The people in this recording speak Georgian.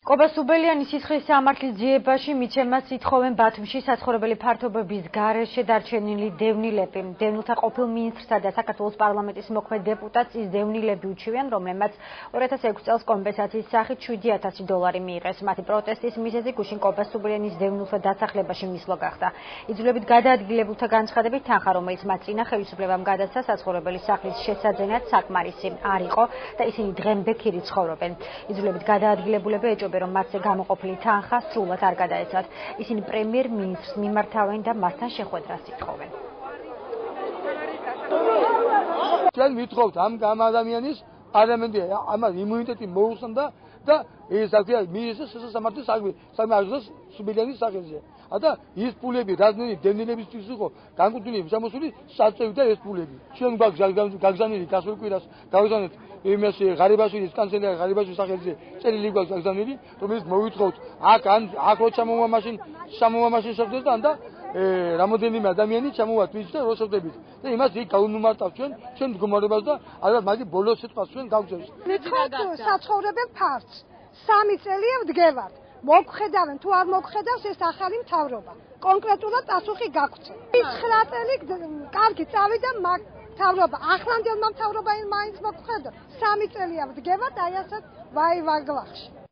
კობა სუბელიანი სისხლის სამართლის ძიებაში მიცემას ითხოვენ ბათუმში საცხოვრებელი ფართობების გარეშე დარჩენილი დევნილები. დევნილთა ყოფილ მინისტრსა და საქართველოს პარლამენტის მოქმედ დეპუტატს ის დევნილები უჩივიან, რომლებმაც 2006 წელს კომპენსაციის სახით $7,000 მიიღეს. მათი პროტესტის მიზეზი გუშინ კობა სუბელიანის დევნილთა დასახლებაში მისვლა გახდა. იძულებით გადაადგილებულთა განცხადებით თანხა, რომელიც მათ წინა ხელისუფლებამ გადასცა საცხოვრებელი სახლის შესაძენად საკმარისი არ იყო და ისინი დღემდე ქირით ცხოვრობენ. იძულებით გადაადგილებულები ეჭობენ, რომ მათზე გამოყოფილი თანხა სრულად არ გადაეცათ. ისინი პრემიერ-მინისტრს მიმართავენ და მასთან შეხვედრას ითხოვენ. ჩვენ ვითხოვთ ამ ადამიანის პარლამენტი ამას იმუნიტეტი მოუსწამდა და ეს აქია მინისტრს სამართლის საქმე სუბელიანის სახელზე. და ის პულები რაზმენი დევნილებისთვის იყო განკუთვნილი შემოსული საწევი და ეს პულები. ჩვენ გვაქვს გაგზავნილი გასულ კვირას გავზავნეთ იმას ღარიბაშვილის კანცელარია ღარიბაშვილის სახელზე წერილი გვაქვს გაგზავნილი, რომელიც მოვითხოვთ აქ რო ჩამოვა მაშინ შეხვდეთ და რამოდენიმე ადამიანი ჩამოვა თვით და რო შეხვდებით. და იმას იქ გაუნუმარტავთ ჩვენ მდგომარეობას და ალბათ მაგის ბოლოს სიტყვას ჩვენ გავგზავნით. ვითხოვთ საცხოვრებელ ფართს. 3 წელია ვდგევართ. მოგხედავენ თუ არ მოგხედავს ეს ახალი მთავრობა. კონკრეტულად პასუხი გაგვცეთ. ის 9 წელი კარგი წავიდა მთავრობა. ახლანდელმა მთავრობამ მაინც მოგხედა. 3 წელია ვდგევართ აი ასეთ ვაი ვაგლახში.